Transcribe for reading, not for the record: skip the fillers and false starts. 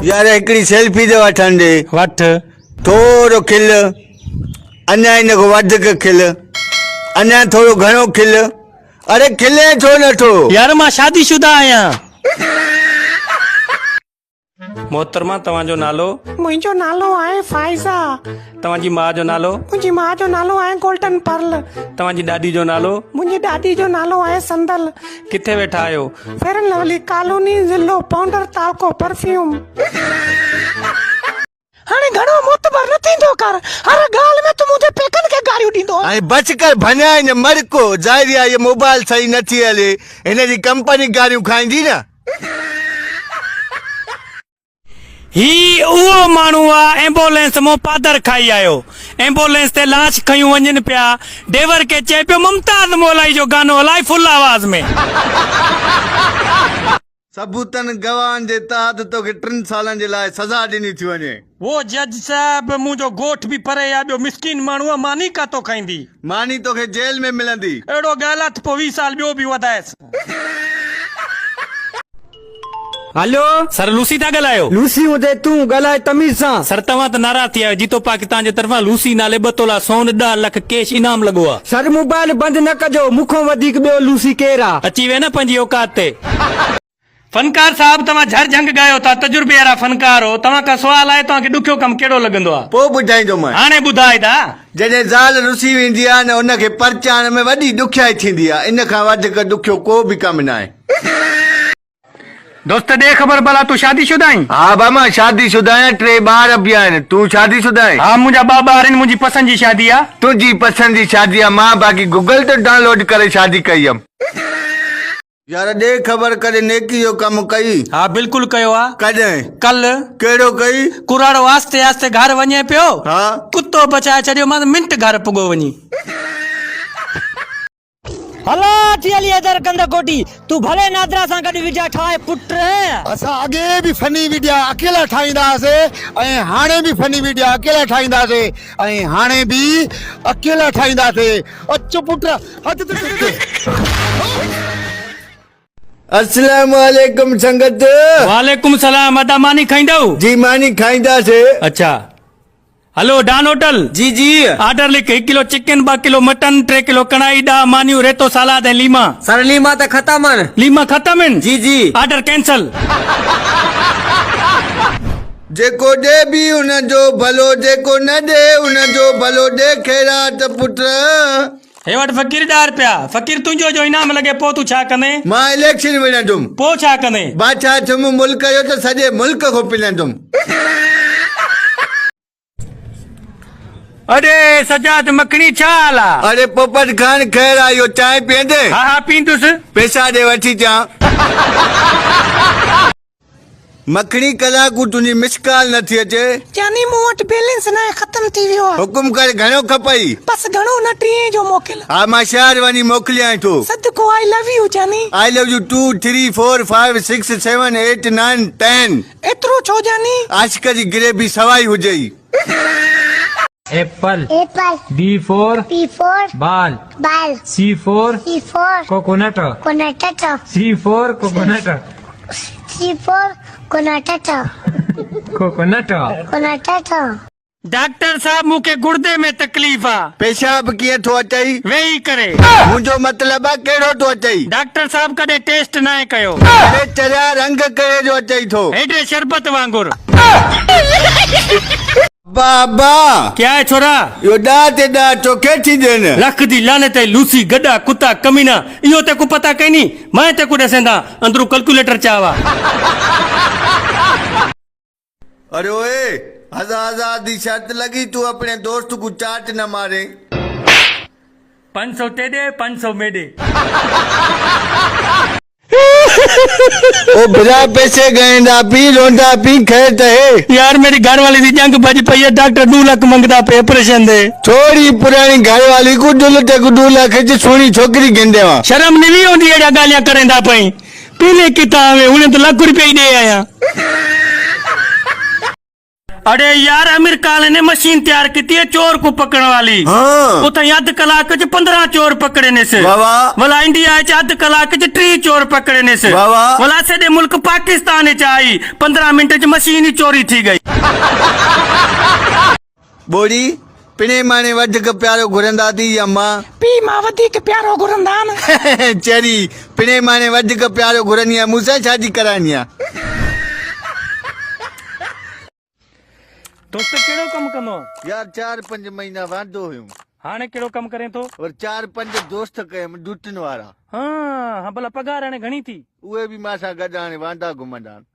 यार एकड़ी सेल्फी दे वठण दे वठ थोड़ो खिल अन्या इन को वधीक खिल अन्या थोड़ो घणो खिल अरे खिले छो नथो यार मां शादीशुदा आहियां। मोहतरमा तव्हांजो नालो? मुंहिंजो नालो आहे फाइज़ा। तव्हांजी मां जो नालो? मुंहिंजी मां जो नालो आहे गोल्डन पर्ल। तव्हांजी ॾाॾी जो नालो? मुंहिंजी ॾाॾी जो नालो आहे संदल। किथे वेठा आहियो? फेयर एंड लवली कॉलोनी ज़िलो पाउडर ताको परफ्यूम। हाणे घणो मोतबर न थींदो कर, हर ॻाल्हि में तूं मुंहिंजे पेकनि खे गारियूं ॾींदो आहे। ऐं बच कर भञा इन मरको ज़ाहिर आहे ये मोबाइल सही नथी हले हिन जी कंपनी गारियूं खाईंदी न। ही उहो माण्हू आहे एम्बुलेंस मो पादर खाई आयो। एम्बुलेंस ते लाश खयूं वञनि पिया। ड्राइवर खे चए पियो मुमताज मौलाई जो गानो हलाई फुल आवाज़ में। सबूतन गवाहन जे तहत तोखे 3 सालनि जे लाइ सज़ा ॾिनी थी वञे। वो जज साहब मुंहिंजो गोठ बि परे आहे, ॿियो मिसकिन माण्हू आहे, मानी कातो खाईंदी? मानी तोखे जेल में मिलंदी। अहिड़ो ॻाल्हि आहे त पोइ 20 साल ॿियो बि वधाएसि। हेलो सर, लूसी था ॻाल्हायो? लूसी हुजे तूं ॻाल्हाए तमीज़ सां। सर तव्हां त नाराज़ थी आहियो। जीतो पाकिस्तान जे तरफ़ां लूसी नाले 2 तोला सोन 10 लख कैश इनाम लॻो आहे। सर मोबाइल बंदि न कजो, मूंखां वधीक ॿियो लूसी केरु आहे? अची वे न पंहिंजी औकात ते। फनकार साहब तव्हां झर झंग ॻायो था, तजुर्बे वारा फनकार हो। तव्हां खां सुवाल आहे तव्हांखे ॾुखियो कमु कहिड़ो लॻंदो आहे? पोइ ॿुधाईंदोमांइ। हाणे ॿुधाए था। जॾहिं ज़ाल रुसी वेंदी आहे न उनखे परचाइण में वॾी ॾुखियाई थींदी आहे। इन खां वधीक ॾुखियो को बि कमु न आहे। दोस्त दे ख़बर भला तूं शादीशुदा आहीं? हा बा मां शादीशुदा आहियां, 3 ॿार बि आहिनि। तूं शादीशुदा आहीं? हा मुंहिंजा 2 ॿार आहिनि। मुंहिंजी पसंद जी शादी आहे। तुंहिंजी पसंद जी शादी आहे। मां बाक़ी गूगल ते डाउनलोड करे शादी कई हुयमि। यार ॾे ख़बर करे नेकी जो कमु कई? हा बिल्कुलु कयो आहे। कॾहिं? कल। कहिड़ो कई? कुराड़ो आस्ते आस्ते घर वञे पियो। हा कुत्तो बचाए छॾियो मां मिंट घर पुॻो वञी। हला थियली इधर कंद कोटी तू भले नादरा सां गॾु विजा ठाहे पुट। असां अॻे बि फनी वीडियो अकेला ठाहींदासीं ऐं हाणे बि फनी वीडियो अकेला ठाहींदासीं ऐं हाणे बि अकेला ठाहींदासीं। अचो पुट हथ ते। अस्सलाम वालेकुम संगत। वालेकुम सलाम। अदा मानी खाईंदव? जी मानी खाईंदासीं। अच्छा हेलो डान होटल। जी जी ऑर्डर लिख। 1 kilo chicken, 2 kilo mutton, 3 kilo कढ़ाई, 10 मानियूं, रेतो सलाद ऐं लीमा। सर लीमा त ख़तम आहिनि। लीमा ख़तम आहिनि? जी जी ऑर्डर कैंसल। जेको ॾे बि उनजो भलो, जेको न ॾे उनजो भलो। ॾे ख़ैरात पुट। हे वटि फ़कीर 10 रुपया। फ़कीर तुंहिंजो जो इनाम लॻे पोइ तूं छा कंदे? मां इलेक्शन विझंदुमि। पोइ छा कंदे? बादशाह थियुमि मुल्क जो त सॼे मुल्क खां पिलंदुमि। अरे सजाद मखणी छा हाल आहे? अरे पोपट खान ख़ैर आयो, चांहि पीअंदे? हा हा पींदुसि। पैसा ॾे वठी अचां। मखणी कलाकू तुंहिंजी मिस कॉल नथी अचे। जानी मूं वटि बैलेंस न आहे, ख़तम थी वियो आहे। हुकुम कर घणो खपई? बस घणो न 3 जो मोकिल। हा मां शहर वञी मोकिलियां थो। सदको आई लव यू जानी। I love U 2 3 4 5 6 7 8 9 10। एतिरो छो जानी? आशिक जी गिरेबी सवाई हुजे। Apple apple B for ball ball C for coconut coconut C for coconut coconut coconut. Doctor साहब मूंखे गुर्दे में तकलीफ़ आहे। पेशाब कीअं थो अचई? वेही करे। मुंहिंजो मतिलबु आहे कहिड़ो थो अचई? डॉक्टर साहब कॾहिं टेस्ट न आहे कयो। अरे चरिया रंग कहिड़े जो अचई थो? हेॾे शरबत वांगुर। बाबा क्या है छोरा? यो ॾा ते ॾा चोखे थी ॾियनि। लख दी लानत है लूसी गड्ढा कुत्ता कमीना। इहो ते को पता कहीं नहीं। मैं ते को ॾसेंदा अंदरू कैलकुलेटर चावा। अरे ओए हजार दी शर्त लगी, तू अपने दोस्त को चाट न मारे। 500 तेरे 500 मेरे। ओ बिना पैसे गए ना पी रोंदा पी खैर तो है। यार मेरी घर वाली दी जंग भज पई है, डॉक्टर 2 लाख मंगदा पे ऑपरेशन दे। थोड़ी पुरानी घर वाली को 2 लाख च सोनी छोकरी गिंदे वा। शर्म नहीं आउंदी एड़ा गालियां करेंदा पई। पीले किताब है उन्हें तो लाख रुपया ही दे आया। अरे यार आमिर खान ने मशीन तैयार की है चोर को पकड़ने वाली। हाँ। उत अध कलाक च 15 चोर पकड़े ने से। वाह वाह। भला इंडिया च अध कलाक च 3 चोर पकड़े ने से। वाह वाह। भला सॼे मुल्क पाकिस्तान च आई 15 मिनट च मशीन ही चोरी थी गई। बोड़ी पिणे माने वधीक प्यारो घुरंदा थी या मां? पी मां वधीक प्यारो घुरंदा न। चेरी पिणे माने वधीक प्यारो घुरंदी आहे मूंसां शादी कराइणी आहे। दोस्त केड़ो कम कंदो? यार 4-5 महीना वांदो हुयुमि हाणे केड़ो कम करे तो? और 4-5 दोस्त कयमि ॾुटनि वारा। हाँ हाँ भला पगार हाणे घणी थी? उहे बि मां सां गॾु हाणे वांदा घुमंदा आहिनि।